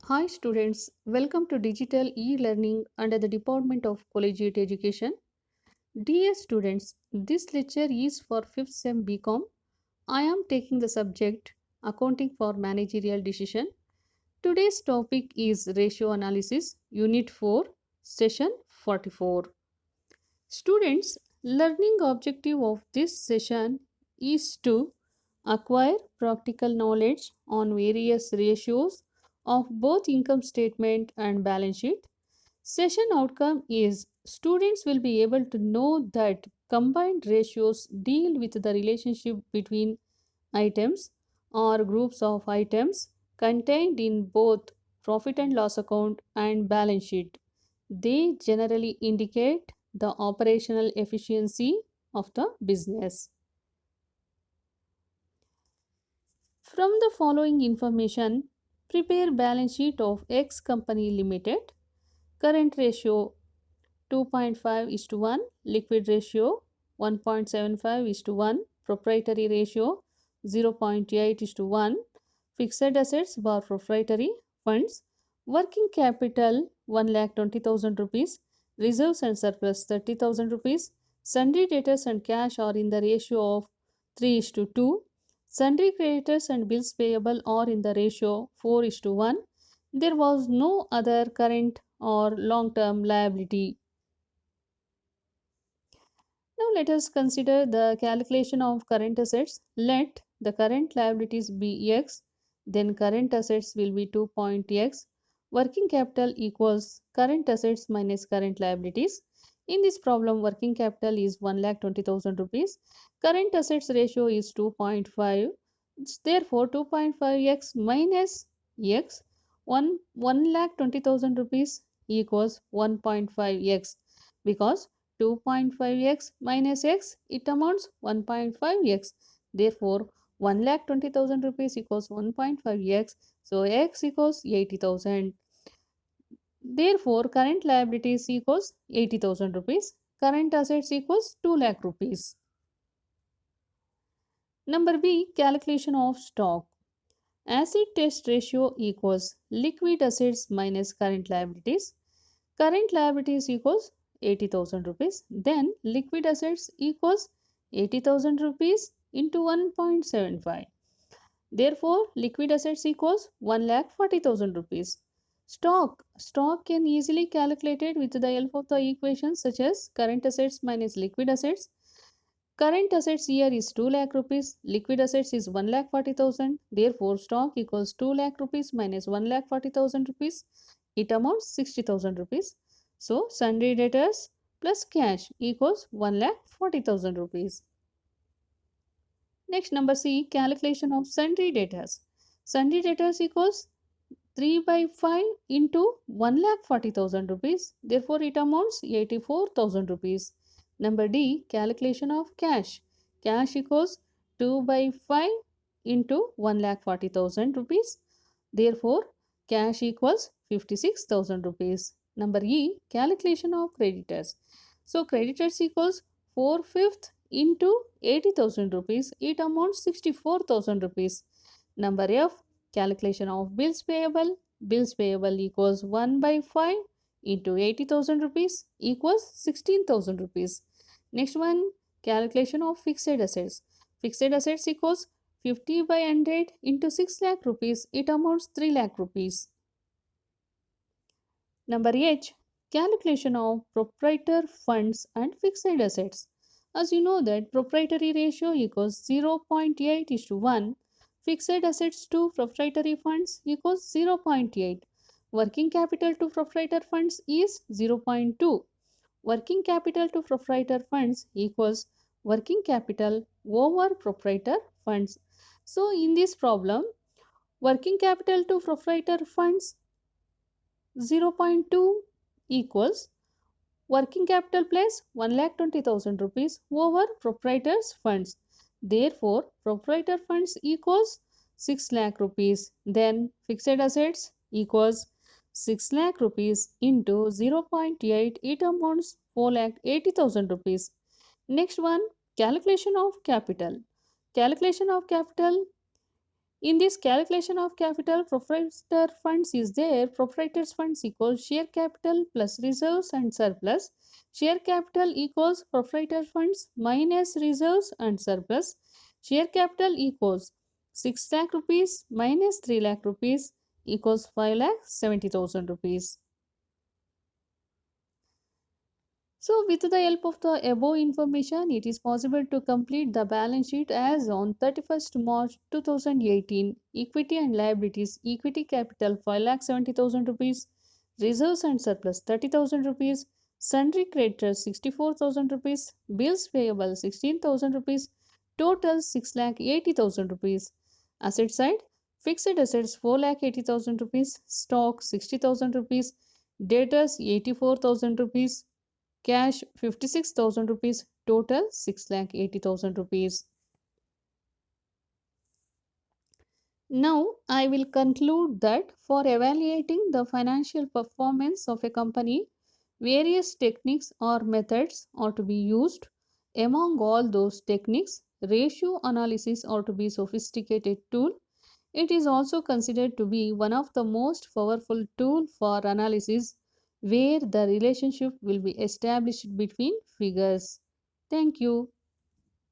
Hi students, welcome to Digital E-Learning under the Department of Collegiate Education. Dear students, this lecture is for 5th SEM BCom. I am taking the subject Accounting for Managerial Decision. Today's topic is Ratio Analysis, Unit 4, Session 44. Students, learning objective of this session is to acquire practical knowledge on various ratios of both income statement and balance sheet. Session outcome is students will be able to know that combined ratios deal with the relationship between items or groups of items contained in both profit and loss account and balance sheet. They generally indicate the operational efficiency of the business. From the following information, prepare balance sheet of X Company Limited. Current ratio 2.5 is to 1, liquid ratio 1.75 is to 1, proprietary ratio 0.8 is to 1, fixed assets bar proprietary funds, working capital 1,20,000 rupees, reserves and surplus 30,000 rupees, sundry debtors and cash are in the ratio of 3 is to 2, sundry creditors and bills payable are in the ratio 4 is to 1. There was no other current or long term liability. Now let us consider the calculation of current assets. Let the current liabilities be X, then current assets will be 2.x. Working capital equals current assets minus current liabilities. In this problem, working capital is 1,20,000 rupees. Current assets ratio is 2.5. Therefore, 2.5x minus x 1,20,000 rupees equals 1.5x because 2.5x minus x it amounts 1.5x. Therefore 1,20,000 rupees equals 1.5x, so x equals 80,000. Therefore current liabilities equals 80,000 rupees, current assets equals 2 lakh rupees. Number B, calculation of stock. Acid test ratio equals liquid assets minus current liabilities. Current liabilities equals 80,000 rupees. Then liquid assets equals 80,000 rupees into 1.75. Therefore, liquid assets equals 1,40,000 rupees. Stock can easily calculated with the help of the equations such as current assets minus liquid assets. Current assets here is 2 lakh rupees, liquid assets is 1,40,000. Therefore, stock equals 2 lakh rupees minus 1,40,000 rupees. It amounts 60,000 rupees. So, sundry debtors plus cash equals 1,40,000 rupees. Next, number C, calculation of sundry debtors. Sundry debtors equals 3 by 5 into 1,40,000 rupees. Therefore, it amounts 84,000 rupees. Number D, calculation of cash. Cash equals 2 by 5 into 1,40,000 rupees. Therefore, cash equals 56,000 rupees. Number E, calculation of creditors. So, creditors equals 4/5 into 80,000 rupees. It amounts 64,000 rupees. Number F, calculation of bills payable. Bills payable equals 1 by 5 into 80,000 rupees equals 16,000 rupees. Next one, calculation of fixed assets. Fixed assets equals 50 by 100 into 6 lakh rupees. It amounts 3 lakh rupees. Number H, calculation of proprietor funds and fixed assets. As you know that proprietary ratio equals 0.8 is to 1. Fixed assets to proprietary funds equals 0.8. Working capital to proprietor funds is 0.2. Working capital to proprietor funds equals working capital over proprietor funds. So in this problem, working capital to proprietor funds 0.2 equals working capital plus 1,20,000 rupees over proprietor's funds. Therefore, proprietor funds equals 6 lakh rupees. Then fixed assets equals 6 lakh rupees into 0.8. It amounts 4 lakh 80,000 rupees. Next one, calculation of capital. Calculation of capital In this calculation of capital, proprietor funds is there. Proprietor's funds equals share capital plus reserves and surplus. Share capital equals proprietor funds minus reserves and surplus. Share capital equals 6 lakh rupees minus 3 lakh rupees equals 5 lakh 70,000 rupees. So, with the help of the above information, it is possible to complete the balance sheet as on 31st March 2018. Equity and liabilities, equity capital 5,70,000 rupees, reserves and surplus 30,000 rupees, sundry creditors 64,000 rupees, bills payable 16,000 rupees, total 6,80,000 rupees. Asset side, fixed assets 4,80,000 rupees, stock 60,000 rupees, debtors 84,000 rupees, cash 56,000 rupees, total 6,80,000 rupees. Now, I will conclude that for evaluating the financial performance of a company, various techniques or methods are to be used. Among all those techniques, ratio analysis are to be sophisticated tool. It is also considered to be one of the most powerful tool for analysis where the relationship will be established between figures. Thank you.